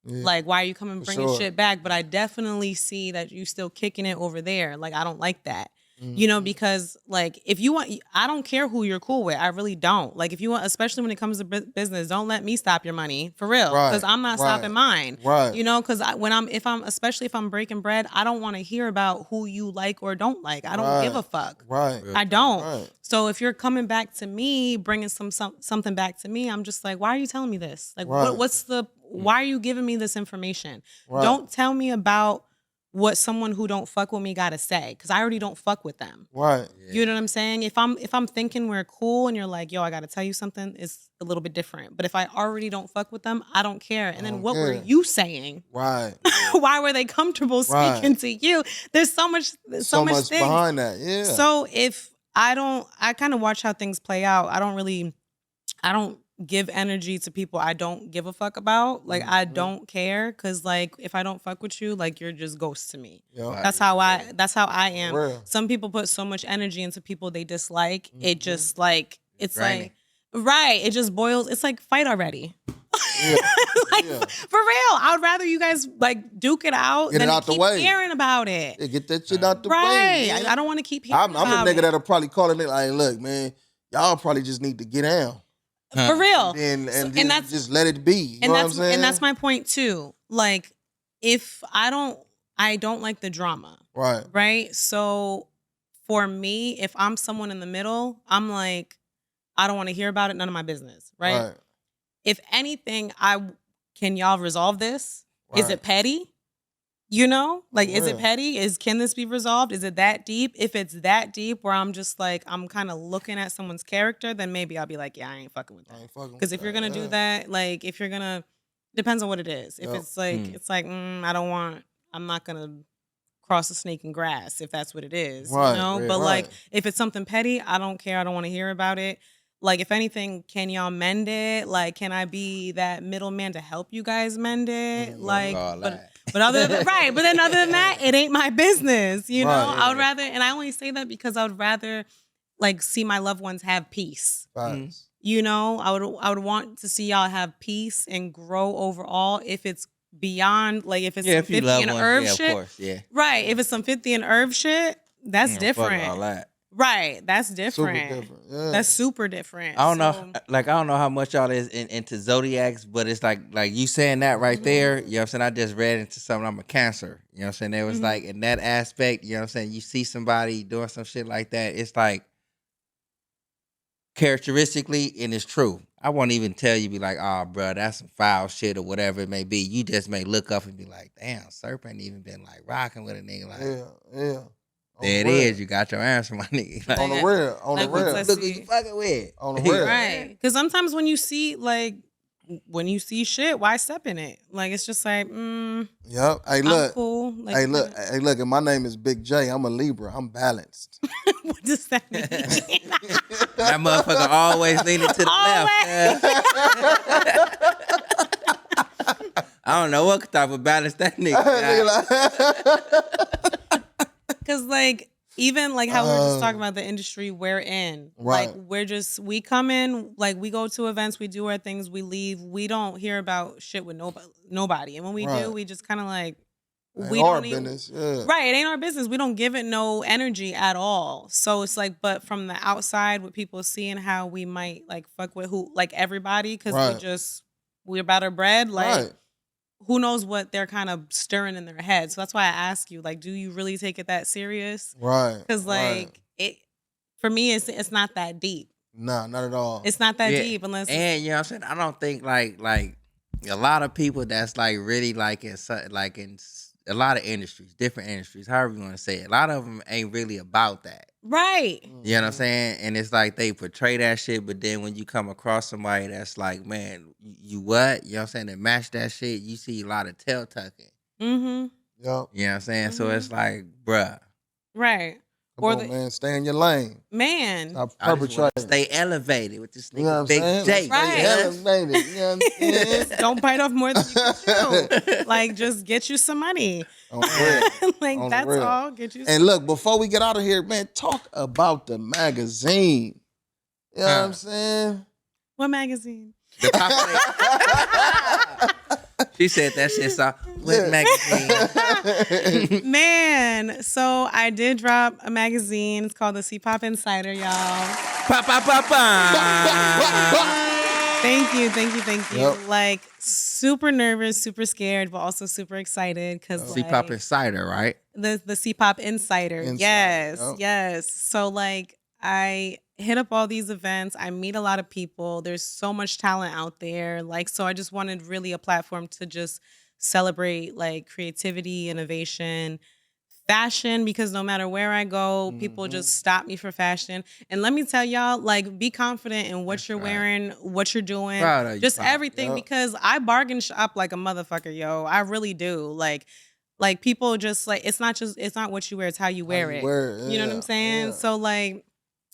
why are you coming bringing shit back? But I definitely see that you still kicking it over there. Like, I don't like that. You know, because like if you want, I don't care who you're cool with. I really don't. Like if you want, especially when it comes to business, don't let me stop your money for real. Because I'm not stopping mine. Right. You know, because especially if I'm breaking bread, I don't want to hear about who you like or don't like. I don't give a fuck. Right. I don't. Right. So if you're coming back to me, bringing something back to me, I'm just like, why are you telling me this? Like, why are you giving me this information? Right. Don't tell me about what someone who don't fuck with me gotta say, because I already don't fuck with them. Right. You know what I'm saying? If I'm thinking we're cool and you're like, yo, I gotta tell you something, it's a little bit different. But if I already don't fuck with them, I don't care. And then what were you saying? Right. Why were they comfortable speaking to you? There's so much things behind that. Yeah. So if I kind of watch how things play out. I don't give energy to people I don't give a fuck about. Like, I don't care, because like if I don't fuck with you, like you're just ghost to me. Yep. That's how I am. Real. Some people put so much energy into people they dislike. It just like it's Draining. like right. It just boils. It's like fight already. Yeah. Like for real. I would rather you guys like duke it out than out the keep way. hearing about it. Yeah, get that shit out the way. Right. Man. I don't want to keep hearing I'm about the nigga it. that'll probably call a nigga like, look, man, y'all probably just need to get down. For real. And that's just let it be. You know what I'm saying? And that's my point too. Like, if I don't like the drama. right. Right? So for me, if I'm someone in the middle, I'm like, I don't want to hear about it, none of my business. Right? If anything, can y'all resolve this? Is Right. it petty? You know? Like, is it Yeah. petty? Can this be resolved? Is it that deep? If it's that deep where I'm just like, I'm kind of looking at someone's character, then maybe I'll be like, yeah, I ain't fucking with that. Because if you're going to do that, like, if you're going to, depends on what it is. If Yep. it's like, I'm not going to cross a snake in grass if that's what it is. Right, You know? right, But like, right. if it's something petty, I don't care. I don't want to hear about it. Like, if anything, can y'all mend it? Like, can I be that middleman to help you guys mend it? Like, but other than but then other than that, it ain't my business. You know, Right. I would rather, and I only say that because I would rather like see my loved ones have peace. Facts. You know, I would want to see y'all have peace and grow overall. If it's beyond, like if it's some 50 and Irv shit, of course, yeah. right? If it's some 50 and Irv shit, that's different. Fuck all that. Right, that's Super different. different. Yeah. That's super different. I don't So- know, like I don't know how much y'all is into zodiacs, but it's like you saying that right there. You know what I'm saying? I just read into something. I'm a Cancer. You know what I'm saying? It was like in that aspect. You know what I'm saying? You see somebody doing some shit like that. It's like characteristically, and it's true. I won't even tell you, be like, oh, bro, that's some foul shit or whatever it may be. You just may look up and be like, damn, Serp ain't even been like rocking with a nigga like. Yeah. There it real. is. You got your answer, my nigga. Like, On the real. On the Like, real. let's look who see. you fucking with. On the real. Right. Because sometimes when you see shit, why step in it? Like, it's just like, Yep. Hey, I'm look. cool. Like, Hey, look. Hey, look. And my name is Big J. I'm a Libra. I'm balanced. what does that mean? That motherfucker always leaning to the left. I don't know what type of balance that nigga got. Because, like, even like how we were just talking about the industry we're in, Right. like we come in, like we go to events, we do our things, we leave. We don't hear about shit with nobody, and when we Right. do, we just kind of like Ain't our business. Yeah. right. It ain't our business. We don't give it no energy at all. So it's like, but from the outside, with people seeing how we might like fuck with who, like everybody, because Right. we're about our bread, like. Right. Who knows what they're kind of stirring in their head? So that's why I ask you, like, do you really take it that serious? Right. Because like for me, it's not that deep. Nah, not at all. It's not that Yeah. deep unless And you know what I'm saying? I don't think like a lot of people that's like really like in a lot of industries, different industries, however you want to say it. A lot of them ain't really about that. right. You know what I'm saying? And it's like they portray that shit, but then when you come across somebody that's like, man, you what? You know what I'm saying? That match that shit, you see a lot of tail tucking. Mm-hmm. Yep. You know what I'm saying? So it's like, bruh. Right. Come Or on, man. Stay in your lane. man. Stop I just wanna perpetrating. stay elevated with this nigga You know what I'm Big saying? J. Right. Stay elevated. You know what I'm saying? Don't bite off more than you can chew. Like, just get you some money. On the real. Like, On the that's real. all. Get you some And look, before we get out of here, man, talk about the magazine. You know what I'm saying? What magazine? The top She said that shit so what magazine? Man, so I did drop a magazine. It's called the C-Pop Insider, y'all. Pa pa pa pa. Thank you. Yep. Like, super nervous, super scared, but also super excited because C-Pop Insider, right? the C-Pop Insider. Insider, Yes. So like I hit up all these events. I meet a lot of people. There's so much talent out there. Like, so I just wanted really a platform to just celebrate like creativity, innovation, fashion, because no matter where I go, people just stop me for fashion. And let me tell y'all, like, be confident in what you're wearing, what you're doing, Proud of you, just Pop. everything, Yep. because I bargain shop like a motherfucker, yo. I really do. Like people just like, it's not what you wear, it's how you wear it. You know what I'm saying? Yeah. So like,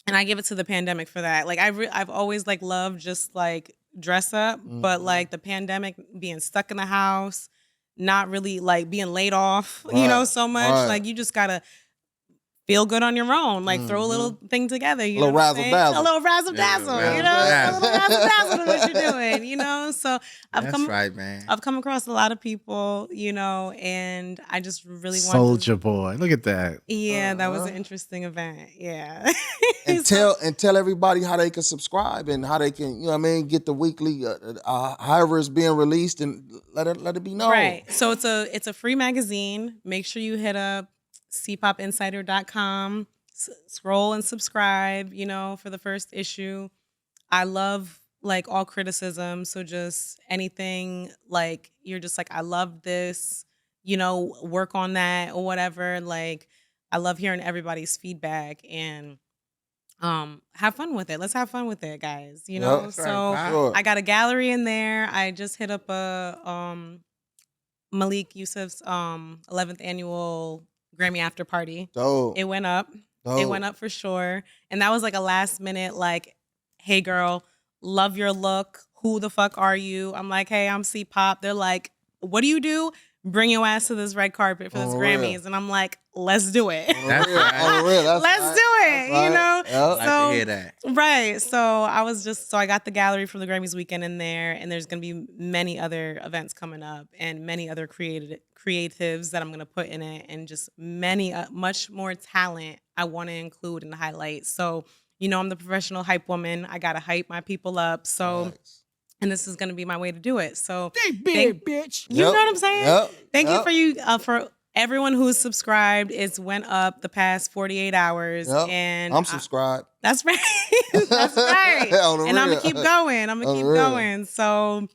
and I give it to the pandemic for that. Like I've always like loved just like dress up, but like the pandemic, being stuck in the house, not really like being laid off, you know, Right, so much. right. Like you just gotta feel good on your own. Like throw a little thing together. You Little know what I'm razzle saying? dazzle. A little razzle dazzle. You know, a little razzle dazzle to what you're doing. You know, so That's right, man. I've come across a lot of people, you know, and I just really wanted. Soldier Boy. Look at that. Yeah, that was an interesting event. Yeah. And tell everybody how they can subscribe and how they can, you know what I mean, get the weekly, however it's being released, and let it be known. Right. So it's a free magazine. Make sure you hit up cpopinsider.com. Scroll and subscribe, you know, for the first issue. I love like all criticism. So just anything like you're just like, I love this, you know, work on that or whatever. Like I love hearing everybody's feedback and have fun with it. Let's have fun with it, guys. You know, Yep. so Right, Sure. I got a gallery in there. I just hit up a Malik Yusuf's 11th annual Grammy after party. Dope. It went up. Dope. It went up for sure. And that was like a last minute, like, hey girl, love your look. Who the fuck are you? I'm like, hey, I'm C-Pop. They're like, what do you do? Bring your ass to this red carpet for this On the real. Grammys. And I'm like, let's do it. On the That's real, right. on the real, that's Let's right. do it, That's you know? right. Yep. Like So- to hear that. Right. So I got the gallery from the Grammys weekend in there, and there's going to be many other events coming up and many other creatives that I'm going to put in it, and just many, much more talent I want to include in the highlights. So, you know, I'm the professional hype woman. I got to hype my people up. So, Nice. and this is going to be my way to do it. So, Bitch. you know what I'm saying? Yep. Thank Yep. you for everyone who's subscribed. It's went up the past 48 hours. Yep. And I'm subscribed. that's right. That's right. On the And I'm real. gonna keep going. I'm On gonna the keep real. going. So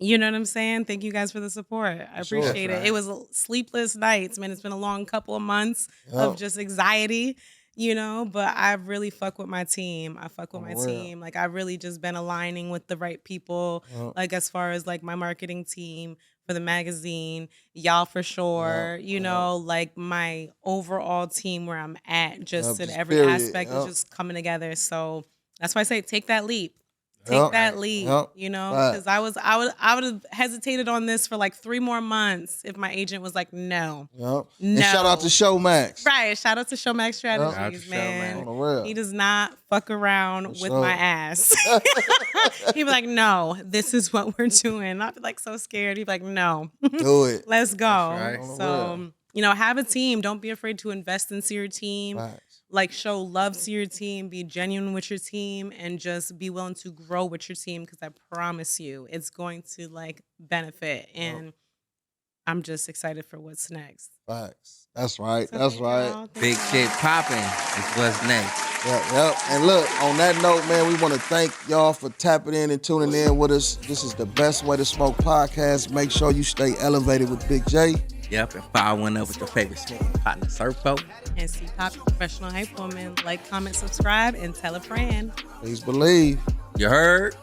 You know what I'm saying? Thank you guys for the support. I Sure. appreciate That's it. It right. was sleepless nights, man. It's been a long couple of months Yep. of just anxiety, but I really fuck with my team. I fuck with On my the real. team. Like, I've really just been aligning with the right people, Yep. like as far as like my marketing team for the magazine, y'all for sure, like my overall team where I'm at, just Yep, in just every period. aspect is Yep. just coming together. So that's why I say take that leap. Take Yep. that leap, Yep. because I would have hesitated on this for like 3 more months if my agent was like, no. Yep. No. And shout out to Showmax. Right. Shout out to Showmax Strategies, Shout out to man. Showmax. On the real. He does not fuck around For with sure. my ass. He'd be like, no, this is what we're doing. I'd be like so scared. He'd be like, no. Do it. Let's go. right. On the So, have a team. Don't be afraid to invest into your team. Facts. Like, show love to your team, be genuine with your team, and just be willing to grow with your team, because I promise you it's going to like benefit. And I'm just excited for what's next. Facts. That's right. So That's thank right. y'all. Thank Big y'all. shit popping is what's next. Yep. And look, on that note, man, we want to thank y'all for tapping in and tuning in with us. This is the Best Way to Smoke podcast. Make sure you stay elevated with Big J. Yep, and follow one up with your favorite smoking partner, Surfo. And see Pop, professional hype woman. Like, comment, subscribe, and tell a friend. Please believe. You heard?